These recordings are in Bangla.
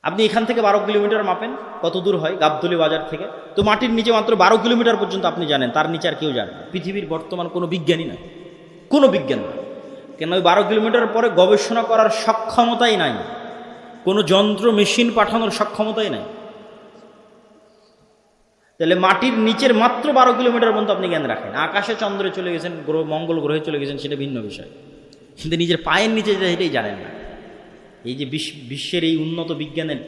আপনি এখান থেকে 12 কিলোমিটার মাপেন কত দূর হয় গাবতলী বাজার থেকে, তো মাটির নিচে মাত্র 12 কিলোমিটার পর্যন্ত আপনি জানেন, তার নিচে আর কেউ জানে না। পৃথিবীর বর্তমান কোনো বিজ্ঞানী নয়, কোনো বিজ্ঞান নয়, কেন ওই 12 কিলোমিটার পরে গবেষণা করার সক্ষমতাই নাই, কোনো যন্ত্র মেশিন পাঠানোর সক্ষমতাই নাই। তাহলে মাটির নিচের মাত্র 12 কিলোমিটার পর্যন্ত আপনি জ্ঞান রাখেন। আকাশে চন্দ্রে চলে গেছেন, গ্রহ মঙ্গল গ্রহে চলে গেছেন, সেটা ভিন্ন বিষয়, কিন্তু নিজের পায়ের নিচে যেটা এটাই জানেন না। এই যে বিশ্বের এই উন্নত বিজ্ঞানের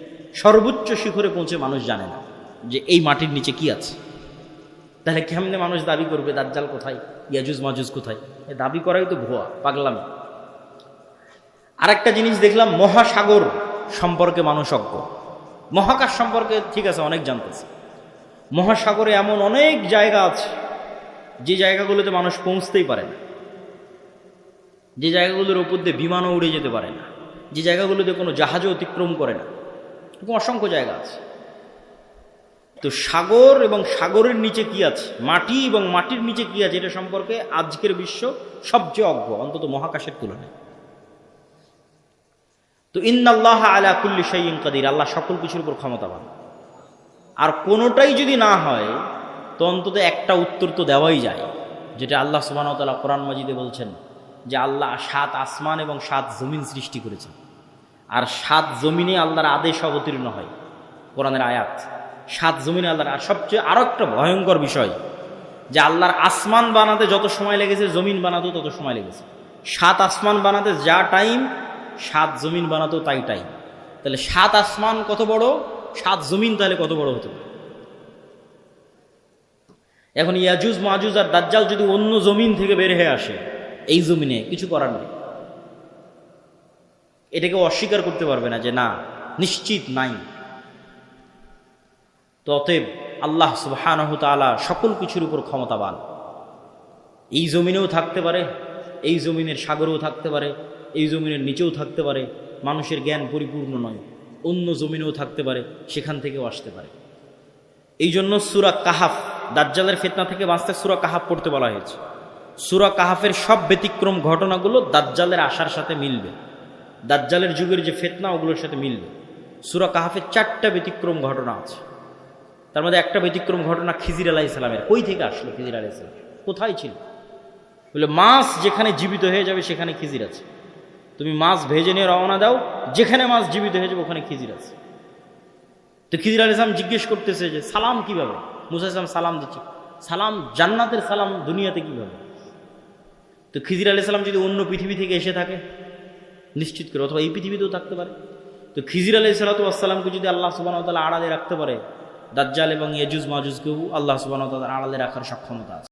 সর্বোচ্চ শিখরে পৌঁছে মানুষ জানে না যে এই মাটির নিচে কি আছে। তাহলে কেমনে মানুষ দাবি করবে দাজ্জাল কোথায়, ইয়াজুজ মাজুজ কোথায়? এ দাবি করাই তো ভুয়া, পাগলামি। আরেকটা জিনিস দেখলাম, মহাসাগর সম্পর্কে মানুষ অজ্ঞ। মহাকাশ সম্পর্কে ঠিক আছে অনেক জানতেছে, মহাসাগরে এমন অনেক জায়গা আছে যে জায়গাগুলোতে মানুষ পৌঁছতেই পারে না, যে জায়গাগুলোর উপর দিয়ে বিমানও উড়ে যেতে পারে না, যে জায়গাগুলোতে কোনো জাহাজও অতিক্রম করে না, এরকম অসংখ্য জায়গা আছে। তো সাগর এবং সাগরের নিচে কি আছে, মাটি এবং মাটির নিচে কি আছে, এটা সম্পর্কে আজকের বিশ্ব সবচেয়ে অজ্ঞ, অন্তত মহাকাশের তুলনায়। তো ইন্নাল্লাহা আলা কুল্লি শাইইন কাদির, আল্লাহ সকল কিছুর উপর ক্ষমতাবান। আর কোনোটাই যদি না হয় তো অন্তত একটা উত্তর তো দেওয়াই যায়, যেটা আল্লাহ সুবহানাহু ওয়া তাআলা কোরআন মাজিদে বলছেন যে আল্লাহ 7 আসমান এবং 7 জমিন সৃষ্টি করেছেন, আর 7 জমিনে আল্লাহর আদেশ অবতীর্ণ হয়, কোরআনের আয়াত। 7 জমিনে আল্লাহর, আর সবচেয়ে আরো একটা ভয়ঙ্কর বিষয় যে আল্লাহর আসমান বানাতে যত সময় লেগেছে জমিন বানাতেও তত সময় লেগেছে। 7 আসমান বানাতে যা টাইম 7 জমিন বানাতেও তাই টাইম। তাহলে 7 আসমান কত বড়, 7 জমিন তাহলে কত বড় হতে পারে? এখন ইয়াজুজ মাজুজ আর দাজ্জাল যদি অন্য জমিন থেকে বের হয়ে আসে, এই জমিনে কিছু করার নেই, এটাকে অস্বীকার করতে পারবে না যে না নিশ্চিত নাই। তো অতএব আল্লাহ সুবহানাহু ওয়া তাআলা সকল কিছুর উপর ক্ষমতাবান। এই জমিনেও থাকতে পারে, এই জমিনের সাগরেও থাকতে পারে, এই জমিনের নিচেও থাকতে পারে। মানুষের জ্ঞান পরিপূর্ণ নয়, অন্য জমিনেও থাকতে পারে, সেখান থেকেও আসতে পারে। এই জন্য সূরা কাহাফ, দাজ্জালের ফিতনা থেকে বাঁচতে সূরা কাহাফ পড়তে বলা হয়েছে। সূরা কাহাফের সব ব্যতিক্রম ঘটনাগুলো দাজ্জালের আসার সাথে মিলবে, দাজ্জালের যুগের যে ফিতনা ওগুলোর সাথে মিলবে। সূরা কাহাফের 4টা ব্যতিক্রম ঘটনা আছে, তার মধ্যে একটা ব্যতিক্রম ঘটনা খিজির আলাইহিস সালামের। কই থেকে আসলো খিজির আলাইহিস সালাম, কোথায় ছিল? বলে মাছ যেখানে জীবিত হয়ে যাবে সেখানে খিজির আছে। তুমি মাছ ভেজে নিয়ে রওনা দাও, যেখানে মাছ জীবিত হয়ে যাবে ওখানে খিজির আছে। তো খিজির আলাইহিস সালাম জিজ্ঞেস করতেছে যে সালাম কিভাবে? মুসা আলাইহিস সালাম সালাম দিচ্ছে, সালাম জান্নাতের সালাম দুনিয়াতে কিভাবে? তো খিজির আলাইহিস সালাম যদি অন্য পৃথিবী থেকে এসে থাকে নিশ্চিত করে, অথবা এই পৃথিবীতেও থাকতে পারে, তো খিজির আলাইহিস সালামকে যদি আল্লাহ সুবহানাহু ওয়া তাআলা আড়ালে রাখতে পারে, দাজ্জাল এবং ইয়াজুজ মাজুজকেও আল্লাহ সুবহানাহু ওয়া তাআলা আড়ালে রাখার সক্ষমতা আছে।